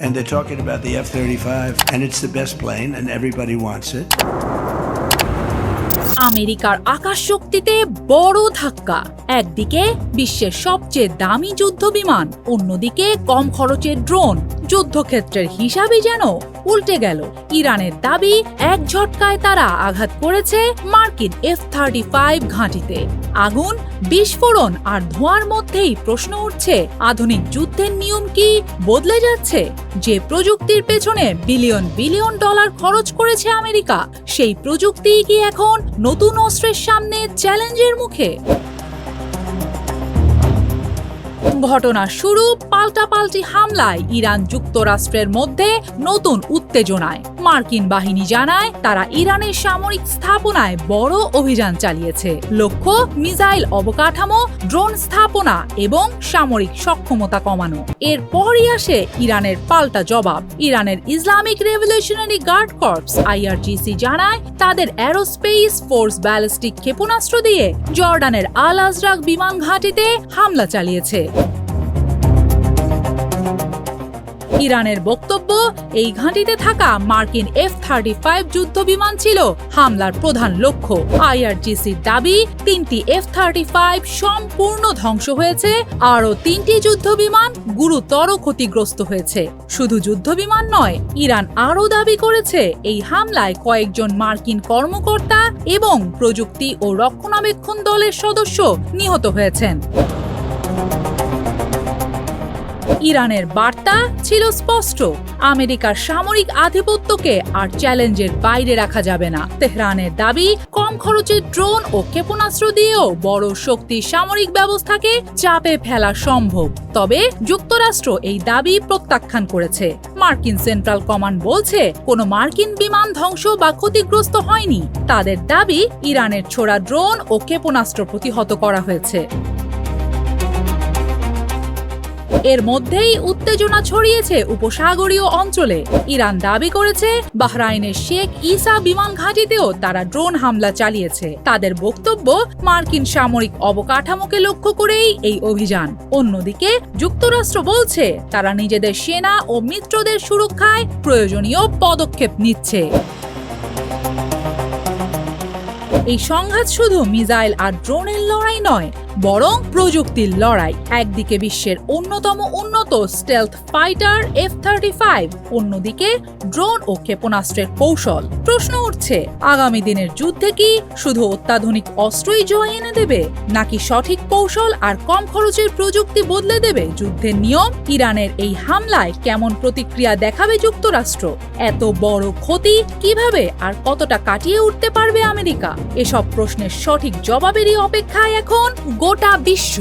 and they're talking about the F-35, and it's the best plane, and everybody wants it. আমেরিকার আকাশ শক্তিতে বড় ধাক্কা। একদিকে বিশ্বের সবচেয়ে দামি যুদ্ধ বিমান, অন্যদিকে কম খরচের ড্রোন। যুদ্ধক্ষেত্রের হিসাবই যেন উল্টে গেল। ইরানের দাবি, এক ঝটকায় তারা আঘাত করেছে মার্কিন F-35 ঘাঁটিতে। আগুন, বিস্ফোরণ আর ধোঁয়ার মধ্যেই প্রশ্ন উঠছে, আধুনিক যুদ্ধের নিয়ম কি বদলে যাচ্ছে? যে প্রযুক্তির পেছনে বিলিয়ন বিলিয়ন ডলার খরচ করেছে আমেরিকা, সেই প্রযুক্তি কি এখন নতুন অস্ত্রের সামনে চ্যালেঞ্জের মুখে? ঘটনার শুরু পাল্টাপাল্টি হামলায় ইরান যুক্তরাষ্ট্রের মধ্যে নতুন উত্তেজনায়। মার্কিন বাহিনী জানায় তারা ইরানের সামরিক স্থাপনায় বড় অভিযান চালিয়েছে। লক্ষ্য মিসাইল অবকাঠামো, ড্রোন স্থাপনা এবং সামরিক সক্ষমতা কমানো। এরপরই আসে ইরানের পাল্টা জবাব। ইরানের Islamic Revolutionary Guard Corps IRGC জানায় তাদের অ্যারোস্পেস ফোর্স ব্যালিস্টিক ক্ষেপণাস্ত্র দিয়ে জর্ডানের আল আজরাক বিমান ঘাঁটিতে হামলা চালিয়েছে। ইরানের বক্তব্য, এই ঘাঁটিতে থাকা মার্কিন F-35 যুদ্ধ বিমান ছিল হামলার প্রধান লক্ষ্য। IRGCর দাবি, 3টি F-35 সম্পূর্ণ ধ্বংস হয়েছে, আরও 3টি যুদ্ধ বিমান গুরুতর ক্ষতিগ্রস্ত হয়েছে। শুধু যুদ্ধ বিমান নয়, ইরান আরও দাবি করেছে এই হামলায় কয়েকজন মার্কিন কর্মকর্তা এবং প্রযুক্তি ও রক্ষণাবেক্ষণ দলের সদস্য নিহত হয়েছেন। ইরানের বার্তা ছিল স্পষ্ট, আমেরিকার সামরিক আধিপত্যকে আর চ্যালেঞ্জের বাইরে রাখা যাবে না। তেহরানের দাবি, কম খরচের ড্রোন ও ক্ষেপণাস্ত্র দিয়েও বড় শক্তির সামরিক ব্যবস্থাকে চাপে ফেলা সম্ভব। তবে যুক্তরাষ্ট্র এই দাবি প্রত্যাখ্যান করেছে। মার্কিন সেন্ট্রাল কমান্ড বলছে কোনো মার্কিন বিমান ধ্বংস বা ক্ষতিগ্রস্ত হয়নি। তাদের দাবি, ইরানের ছোড়া ড্রোন ও ক্ষেপণাস্ত্র প্রতিহত করা হয়েছে। এর মধ্যেই উত্তেজনা ছড়িয়েছে উপসাগরীয় অঞ্চলে। ইরান দাবি করেছে বাহরাইনের শেখ ঈসা বিমান ঘাঁটিতেও তারা ড্রোন হামলা চালিয়েছে। তাদের বক্তব্য, মার্কিন সামরিক অবকাঠামোকে লক্ষ্য করেই এই অভিযান। অন্যদিকে যুক্তরাষ্ট্র বলছে তারা নিজেদের সেনা ও মিত্রদের সুরক্ষায় প্রয়োজনীয় পদক্ষেপ নিচ্ছে। এই সংঘাত শুধু মিসাইল আর ড্রোনের লড়াই নয়, বরং প্রযুক্তির লড়াই। একদিকে বিশ্বের অন্যতম উন্নত স্টেলথ ফাইটার F-35, অন্যদিকে ড্রোন ও ক্ষেপণাস্ত্রের কৌশল। প্রশ্ন উঠছে, আগামী দিনের যুদ্ধে কি শুধু অত্যাধুনিক অস্ত্রই জয় এনে দেবে, নাকি সঠিক কৌশল আর কম খরচের প্রযুক্তি বদলে দেবে যুদ্ধের নিয়ম? ইরানের এই হামলায় কেমন প্রতিক্রিয়া দেখাবে যুক্তরাষ্ট্র? এত বড় ক্ষতি কিভাবে আর কতটা কাটিয়ে উঠতে পারবে আমেরিকা? এসব প্রশ্নের সঠিক জবাবেরই অপেক্ষায় এখন গোটা বিশ্ব।